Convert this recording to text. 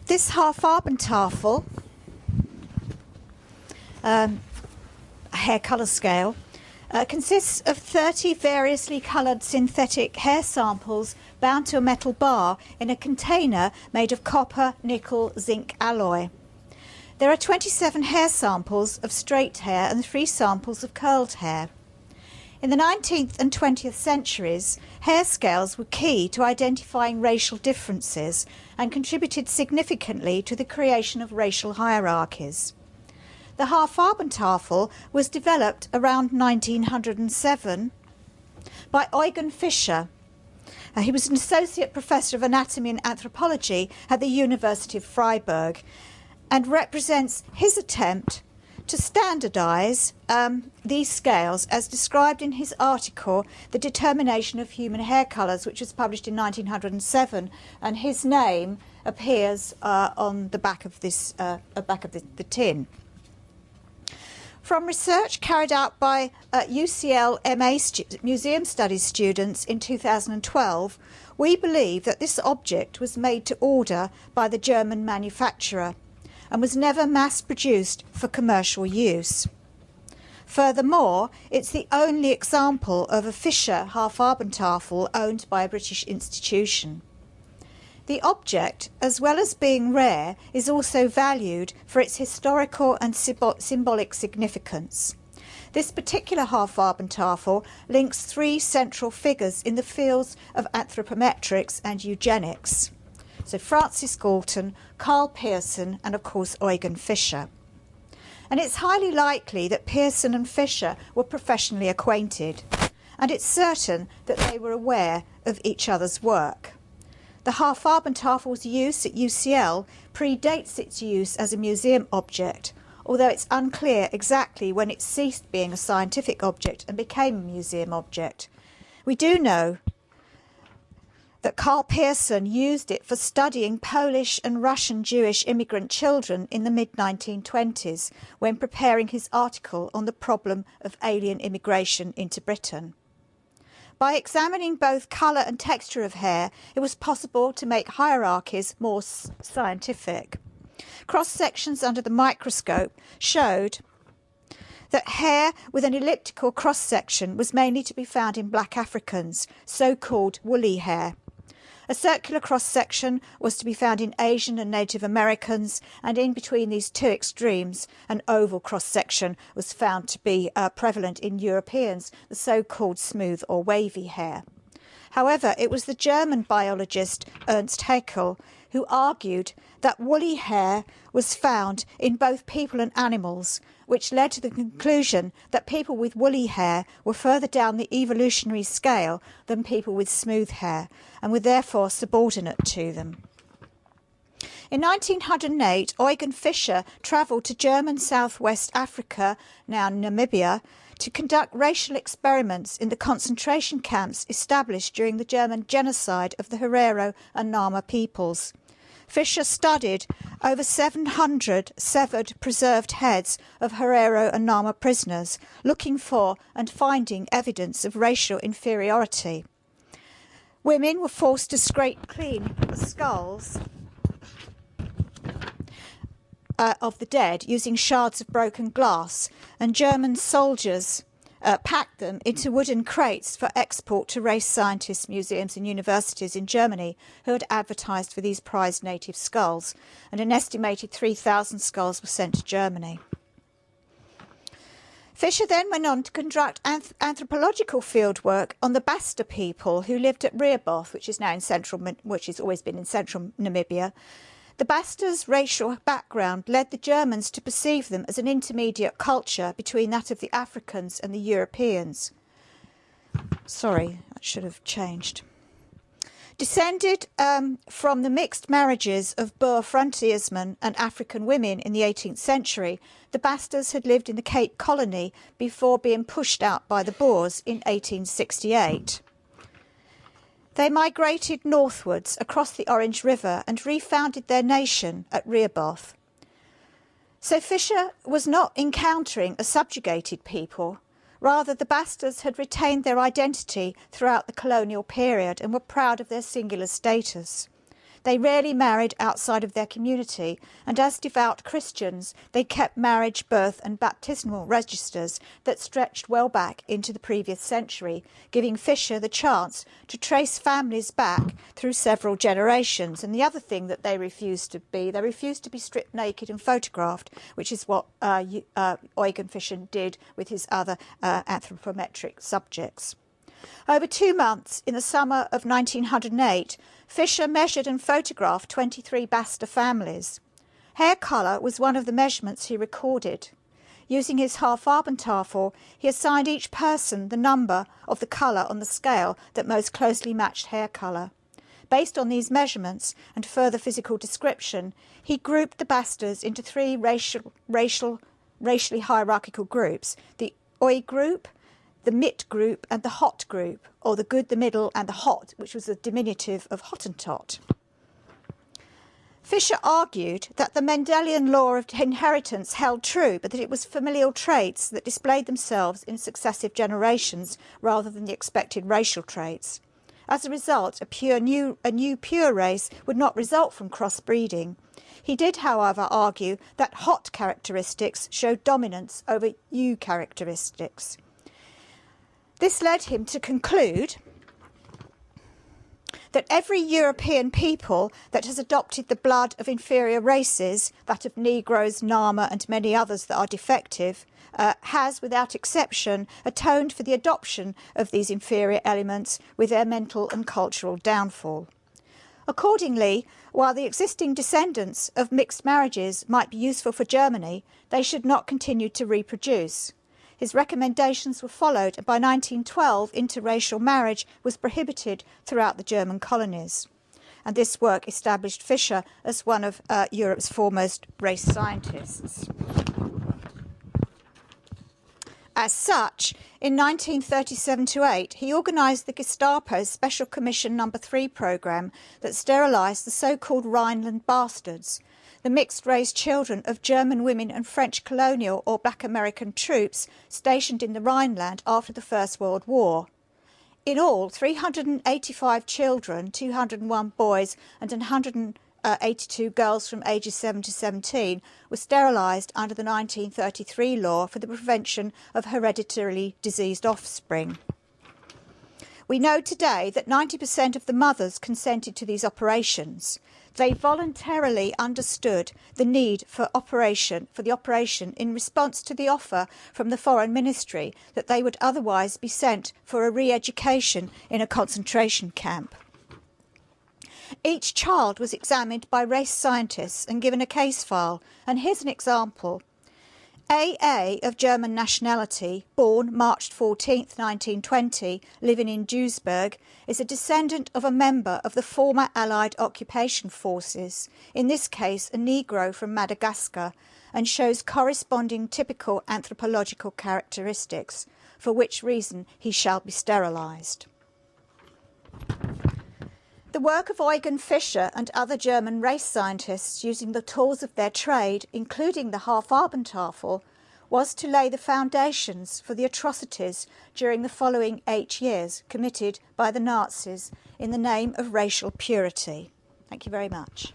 This Haarfarbentafel hair colour scale consists of 30 variously coloured synthetic hair samples bound to a metal bar in a container made of copper, nickel, zinc alloy. There are 27 hair samples of straight hair and 3 samples of curled hair. In the 19th and 20th centuries, hair scales were key to identifying racial differences and contributed significantly to the creation of racial hierarchies. The Haarfarbentafel was developed around 1907 by Eugen Fischer. He was an associate professor of anatomy and anthropology at the University of Freiburg and represents his attempt to standardise these scales as described in his article The Determination of Human Hair Colours, which was published in 1907, and his name appears on the back of this the tin. From research carried out by UCL MA Museum Studies students in 2012, we believe that this object was made to order by the German manufacturer and was never mass-produced for commercial use. Furthermore, it's the only example of a Fischer Haarfarbentafel owned by a British institution. The object, as well as being rare, is also valued for its historical and symbolic significance. This particular Haarfarbentafel links 3 central figures in the fields of anthropometrics and eugenics. So Francis Galton, Carl Pearson and of course Eugen Fischer. And it's highly likely that Pearson and Fischer were professionally acquainted, and it's certain that they were aware of each other's work. The Haarfarbentafel's use at UCL predates its use as a museum object, although it's unclear exactly when it ceased being a scientific object and became a museum object. We do know that Carl Pearson used it for studying Polish and Russian Jewish immigrant children in the mid-1920s when preparing his article on the problem of alien immigration into Britain. By examining both colour and texture of hair, it was possible to make hierarchies more scientific. Cross-sections under the microscope showed that hair with an elliptical cross-section was mainly to be found in black Africans, so-called woolly hair. A circular cross-section was to be found in Asian and Native Americans, and in between these 2 extremes, an oval cross-section was found to be prevalent in Europeans, the so-called smooth or wavy hair. However, it was the German biologist Ernst Haeckel who argued that woolly hair was found in both people and animals, which led to the conclusion that people with woolly hair were further down the evolutionary scale than people with smooth hair, and were therefore subordinate to them. In 1908, Eugen Fischer travelled to German Southwest Africa, now Namibia, to conduct racial experiments in the concentration camps established during the German genocide of the Herero and Nama peoples. Fischer studied over 700 severed preserved heads of Herero and Nama prisoners, looking for and finding evidence of racial inferiority. Women were forced to scrape clean the skulls of the dead using shards of broken glass, and German soldiers packed them into wooden crates for export to race scientists, museums and universities in Germany who had advertised for these prized native skulls, and an estimated 3,000 skulls were sent to Germany. Fischer then went on to conduct anthropological fieldwork on the Basta people who lived at Rehoboth, which has always been in central Namibia. The Basta's racial background led the Germans to perceive them as an intermediate culture between that of the Africans and the Europeans. Sorry, that should have changed. Descended from the mixed marriages of Boer frontiersmen and African women in the 18th century, the Bastas had lived in the Cape Colony before being pushed out by the Boers in 1868. They migrated northwards across the Orange River and refounded their nation at Rehoboth. So Fischer was not encountering a subjugated people. Rather, the Bastas had retained their identity throughout the colonial period and were proud of their singular status. They rarely married outside of their community, and as devout Christians, they kept marriage, birth and baptismal registers that stretched well back into the previous century, giving Fisher the chance to trace families back through several generations. And the other thing that they refused to be stripped naked and photographed, which is what Eugen Fisher did with his other anthropometric subjects. Over 2 months in the summer of 1908, Fisher measured and photographed 23 Basta families. Hair colour was one of the measurements he recorded. Using his Haarfarbentafel, he assigned each person the number of the colour on the scale that most closely matched hair colour. Based on these measurements and further physical description, he grouped the Bastas into 3 racially hierarchical groups: the Oi group, the Mit group and the Hot group, or the Good, the Middle and the Hot, which was a diminutive of Hottentot. Fisher argued that the Mendelian law of inheritance held true, but that it was familial traits that displayed themselves in successive generations rather than the expected racial traits. As a result, a new pure race would not result from crossbreeding. He did, however, argue that Hot characteristics showed dominance over U characteristics. This led him to conclude that every European people that has adopted the blood of inferior races, that of Negroes, Nama and many others that are defective, has, without exception, atoned for the adoption of these inferior elements with their mental and cultural downfall. Accordingly, while the existing descendants of mixed marriages might be useful for Germany, they should not continue to reproduce. His recommendations were followed, and by 1912 interracial marriage was prohibited throughout the German colonies. And this work established Fisher as one of Europe's foremost race scientists. As such, in 1937-8, he organised the Gestapo's Special Commission No. 3 programme that sterilised the so-called Rhineland bastards, the mixed-race children of German women and French colonial or black American troops stationed in the Rhineland after the First World War. In all, 385 children, 201 boys and 182 girls from ages 7 to 17 were sterilised under the 1933 law for the prevention of hereditarily diseased offspring. We know today that 90% of the mothers consented to these operations. They voluntarily understood the need for the operation in response to the offer from the Foreign Ministry that they would otherwise be sent for a re-education in a concentration camp. Each child was examined by race scientists and given a case file, and here's an example. A.A. of German nationality, born March 14, 1920, living in Duisburg, is a descendant of a member of the former Allied occupation forces, in this case a Negro from Madagascar, and shows corresponding typical anthropological characteristics, for which reason he shall be sterilised. The work of Eugen Fisher and other German race scientists using the tools of their trade, including the Haarfarbentafel, was to lay the foundations for the atrocities during the following 8 years committed by the Nazis in the name of racial purity. Thank you very much.